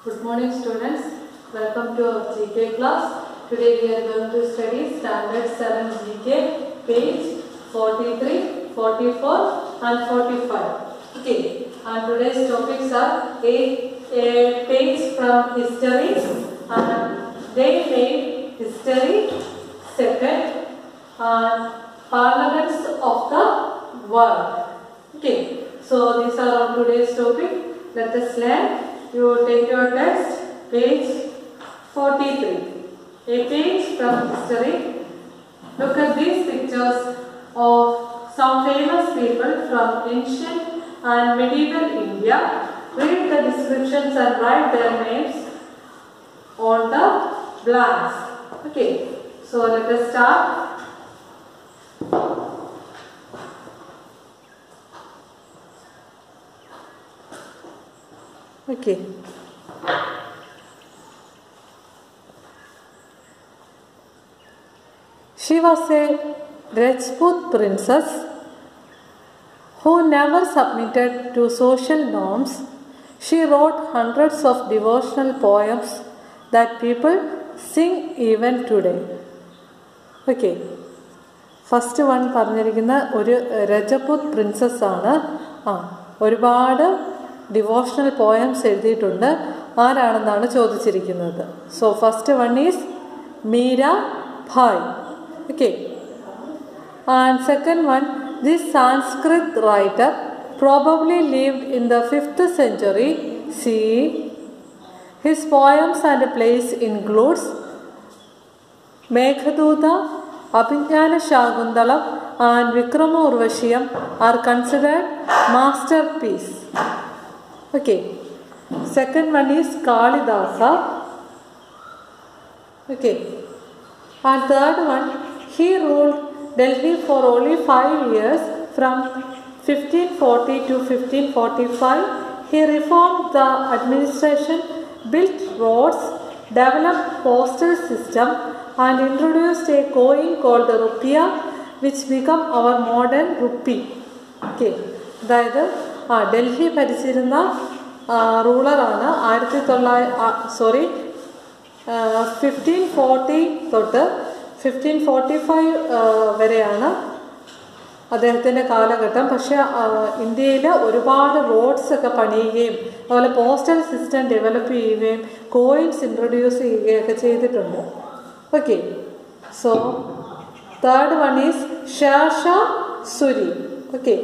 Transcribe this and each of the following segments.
Good morning students, welcome to our GK class. Today we are going to study Standard 7 GK, page 43, 44 and 45. Okay, and today's topics are 8 takes from history and they made history second and parliaments of the world. Okay, so these are our today's topic. Let us learn. You take your text, page 43. A page from history. Look at these pictures of some famous people from ancient and medieval India. Read the descriptions and write their names on the blanks. Okay, so let us start. Okay. She was a Rajput princess who never submitted to social norms. She wrote hundreds of devotional poems that people sing even today. Okay. First one പറഞ്ഞിരിക്കുന്ന ഒരു Rajput princess ആണ്. ഒരുപാട് devotional poems എഴുതിയിട്ടുണ്ട്. ആരാണെന്നാണ് ചോദിച്ചിരിക്കുന്നത്. So first one is Meera bhai. Okay. And second one, this Sanskrit writer probably lived in the 5th century CE. His poems and plays includes Meghaduta, Abhinjana Shakuntalam and Vikrama Urvashiyam are considered masterpiece. Okay. Second one is Kalidasa. Okay. And third one, he ruled Delhi for only 5 years from 1540 to 1545. He reformed the administration, built roads, developed postal system and introduced a coin called the rupiah, which became our modern rupee. Okay. അതായത് ഡൽഹി ഭരിച്ചിരുന്ന റൂളറാണ് 1540 തൊട്ട് 1545 വരെയാണ് അദ്ദേഹത്തിൻ്റെ കാലഘട്ടം. പക്ഷേ ഇന്ത്യയിൽ ഒരുപാട് roads ഒക്കെ പണിയുകയും അതുപോലെ പോസ്റ്റൽ സിസ്റ്റം ഡെവലപ്പ് ചെയ്യുകയും കോയിൻസ് ഇൻട്രൊഡ്യൂസ് ചെയ്യുകയൊക്കെ ചെയ്തിട്ടുണ്ട്. Okay. So third one is Sher Shah Suri. Okay.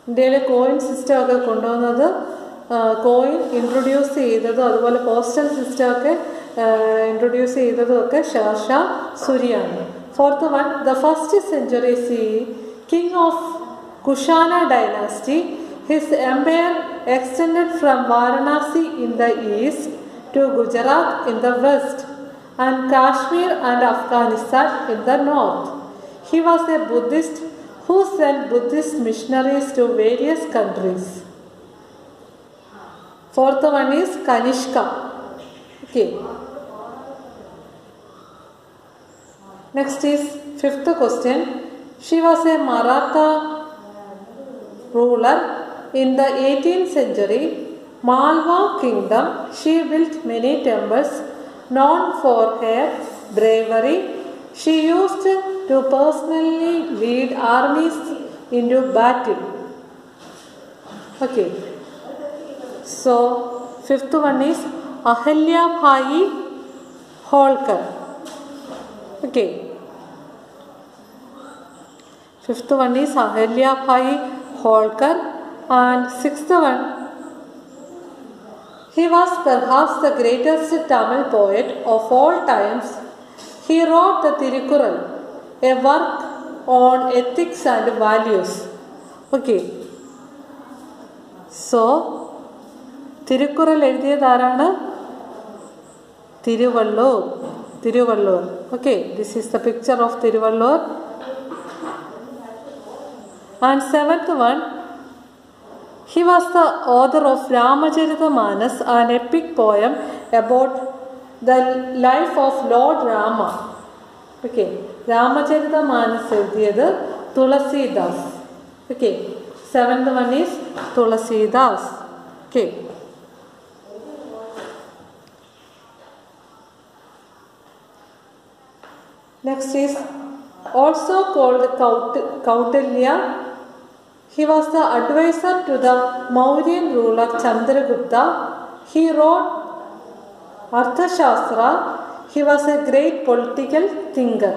ഇന്ത്യയിലെ കോയിൻ സിസ്റ്റം ഒക്കെ കൊണ്ടുവന്നത്, കോയിൻ ഇൻട്രൊഡ്യൂസ് ചെയ്തതും അതുപോലെ പോസ്റ്റൽ സിസ്റ്റം ഒക്കെ ഇൻട്രൊഡ്യൂസ് ചെയ്തതും ഒക്കെ Sher Shah സുരിയാണ്. Fourth one, the 1st century CE, king of Kushana dynasty. His empire extended from Varanasi in the east to Gujarat in the west and Kashmir and Afghanistan in the north. He was a Buddhist who sent Buddhist missionaries to various countries. Fourth one is Kanishka. Okay. Next is fifth question. She was a Maratha ruler in the 18th century Malwa kingdom. She built many temples known for her bravery. She used to personally lead armies into battle. Okay. So fifth one is Ahalya Bhai Holkar. Okay. Fifth one is Ahalya Bhai Holkar. And sixth one, he was perhaps the greatest Tamil poet of all times. He wrote the Tirukkural, a work on ethics and values. Okay. So, Tirukkural എഴുതിയത് ആരാണ്? Tiruvallur. Okay, this is the picture of Tiruvallur. And seventh one, he was the author of Ramacharita-Manas, an epic poem about the life of Lord Rama. Okay, Ramacharita-Manas എഴുതിയത് Tulasidas. Okay, seventh one is Tulasidas. Okay. Next is also called Kautilya. He was the advisor to the Mauryan ruler Chandragupta. He wrote Arthashastra. He was a great political thinker.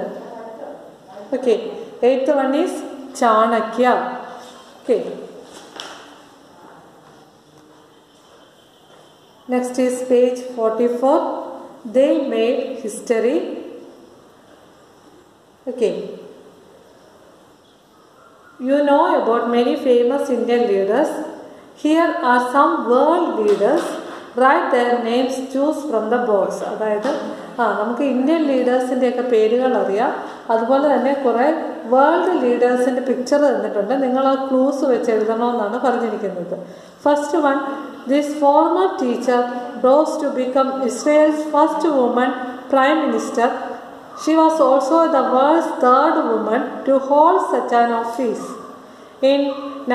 Okay, eighth one is Chanakya. Okay. Next is page 44. They made history. Okay. You know about many famous Indian leaders. Here are some world leaders. Write their names, choose from the box. അതായത് നമുക്ക് Indian ലീഡേഴ്സിൻ്റെയൊക്കെ പേരുകൾ അറിയാം. അതുപോലെ തന്നെ കുറേ world ലീഡേഴ്സിൻ്റെ picture തന്നിട്ടുണ്ട്. നിങ്ങൾ ആ ക്ലൂസ് വെച്ച് എഴുതണമെന്നാണ് പറഞ്ഞിരിക്കുന്നത്. First one, this former teacher rose to become Israel's first woman prime minister. She was also the world's third woman to hold such an office. In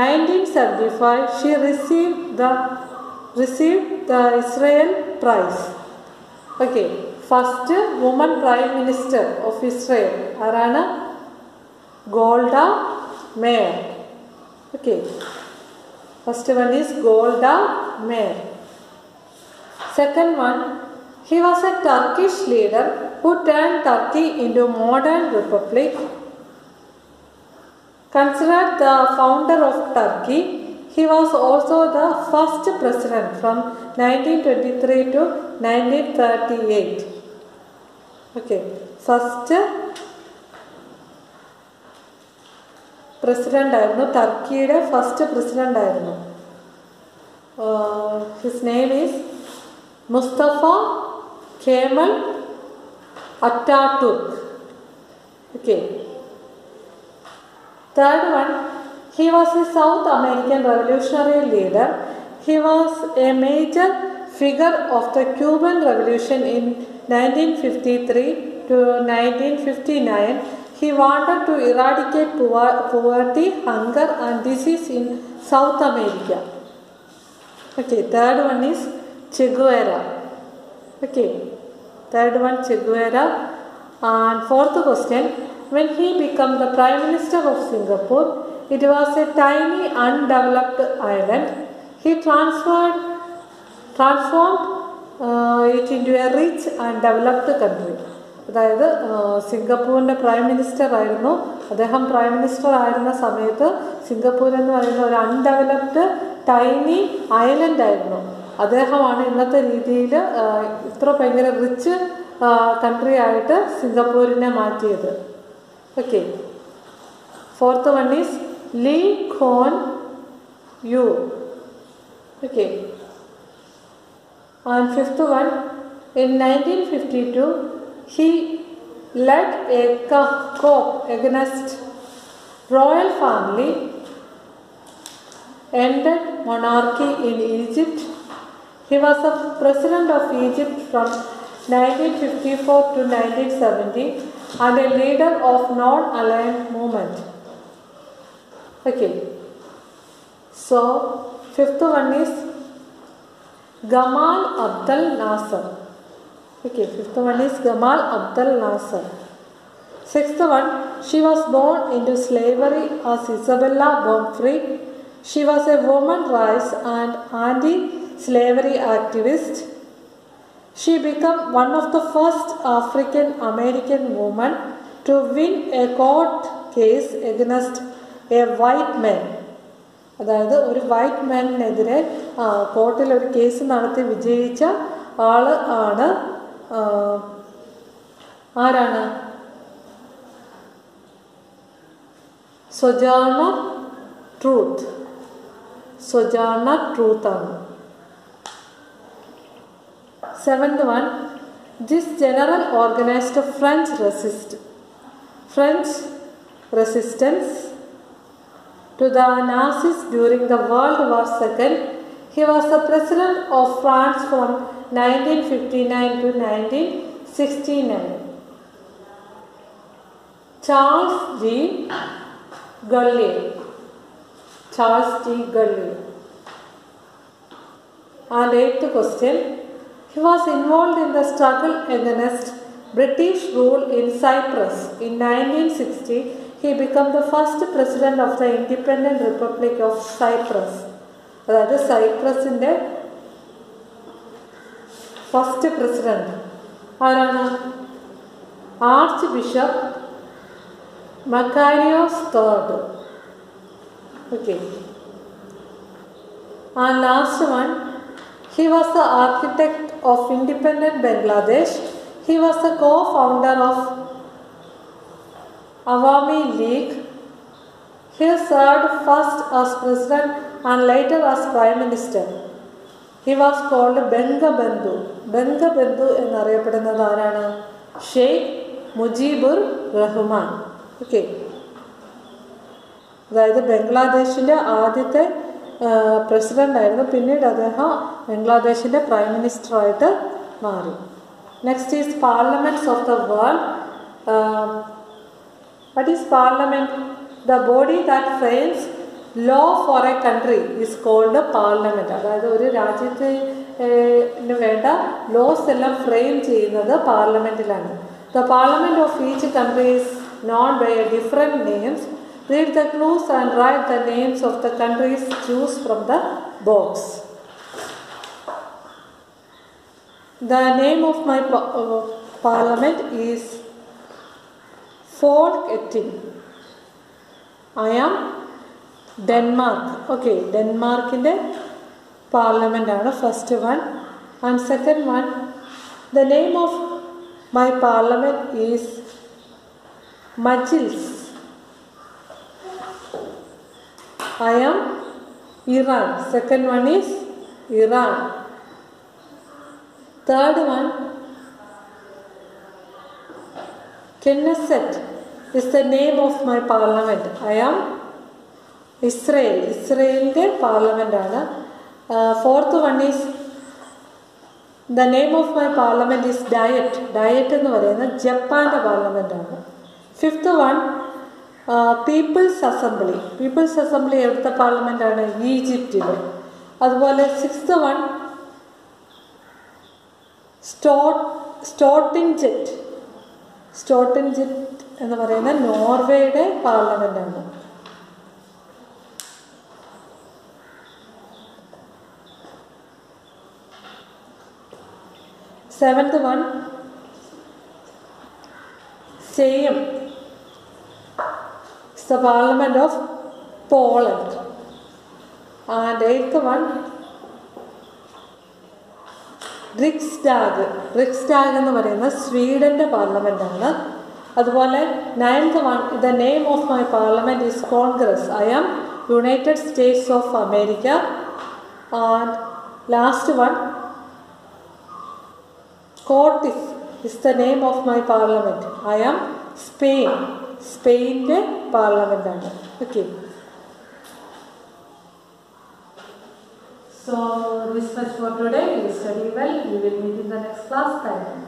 1975, she received the Israel Prize. Okay, first woman prime minister of Israel, Arana Golda Meir. Okay, first one is Golda Meir. Second one, he was a Turkish leader who turned Turkey into a modern republic. Considered the founder of Turkey, he was also the first president from 1923 to 1938. Okay, first president ആയിരുന്നു, ടർക്കിയുടെ first president ആയിരുന്നു. His name is Mustafa Kemal Atatürk. Okay. Third one, he was a South American revolutionary leader. He was a major figure of the Cuban Revolution in 1953 to 1959. He wanted to eradicate poverty, hunger and disease in South America. Okay, third one is Che Guevara. Okay, third one Che Guevara. And fourth question, when he became the Prime Minister of Singapore, it was a tiny undeveloped island. He transformed it into a rich and developed country. അതായത് സിംഗപ്പൂരിൻ്റെ prime minister ആയിരുന്നു അദ്ദേഹം. Prime minister ആയിരുന്ന സമയത്ത് Singapore എന്ന് പറയുന്ന ഒരു undeveloped tiny island ആയിരുന്നു. അദ്ദേഹമാണ് ഇന്നത്തെ രീതിയിൽ ഇത്ര ഭയങ്കര റിച്ച് കൺട്രി ആയിട്ട് സിംഗപ്പൂരിനെ മാറ്റിയത്. Okay, fourth one is Lee Kuan Yew. Okay, and fifth one, in 1952 he led a coup against royal family, ended monarchy in Egypt. He was the president of Egypt from 1954 to 1970 and a leader of non-aligned movement. Okay, so fifth one is Gamal Abdel Nasser. Okay, fifth one is Gamal Abdel Nasser. Sixth one, she was born into slavery as Isabella Bomfrey. She was a women's rights and anti-slavery activist. She became one of the first African American women to win a court case against a white man. അതായത് ഒരു white മാനിനെതിരെ കോർട്ടിൽ ഒരു case നടത്തി വിജയിച്ച ആള് ആണ് ആരാണ്? സൊജാർണർ truth. സൊജാർണർ truth ആണ്. Seventh one, this general organised French resistance to the Nazis during the World War II. He was the president of France from 1959 to 1969. Charles G. Gullier. And eighth question, he was involved in the struggle against British rule in Cyprus. In 1960, he became the first president of the Independent Republic of Cyprus. അതായത് സൈപ്രസിൻ്റെ first president ആരാണ്? Arch bishop Macarius III. Okay. And last one, he was the architect of independent Bangladesh. He was the co-founder of Awami League. He served first as president and later as prime minister. He was called Bangabandhu. Bangabandhu എന്നറിയപ്പെടുന്നത് ആരാണ്? Sheikh Mujibur Rahman. Okay. അതായത് ബംഗ്ലാദേശിൻ്റെ ആദ്യത്തെ president ആയിരുന്നു. പിന്നീട് അദ്ദേഹം ബംഗ്ലാദേശിൻ്റെ prime മിനിസ്റ്ററായിട്ട് മാറി. Next is parliaments of the world. What is parliament? The body that frames law for a country is called parliament. അതായത് ഒരു രാജ്യത്തിന് വേണ്ട ലോസ് എല്ലാം ഫ്രെയിം ചെയ്യുന്നത് പാർലമെൻറ്റിലാണ്. The parliament of each country is known by different names. Read the clues and write the names of the countries choose from the box. The name of my parliament is Folketing. I am Denmark. Okay, Denmark in the parliament ആണ് first one. And second one, the name of my parliament is Majlis. I am Iran. Second one is Iran. Third one, Knesset is the name of my parliament. I am Israel. Israel's parliament ആണ്. Fourth one is, the name of my parliament is Diet. Diet എന്ന് പറയുന്നത് ജപ്പാൻ്റെ parliament ആണ്. Fifth one, people's assembly. People's assembly എവിടുത്തെ parliament ആണ്? ഈജിപ്തിൽ. അതുപോലെ sixth one, Stortinget. Stortinget എന്ന് പറയുന്ന നോർവേയുടെ പാർലമെൻ്റ് ആണ്. Seventh one, Sejm. It's the Parliament of Poland. And eighth one, Riksdag. Riksdag എന്ന് പറയുന്നത് സ്വീഡൻ്റെ പാർലമെൻ്റ് ആണ്. അതുപോലെ ninth one, the name of my parliament is Congress. I am United States of America. And last one, Scottish is the name of my parliament. I am Spain. Spain's parliament ആണ്. Okay. So this much for today. You study well. We will meet in the next class. Thank you.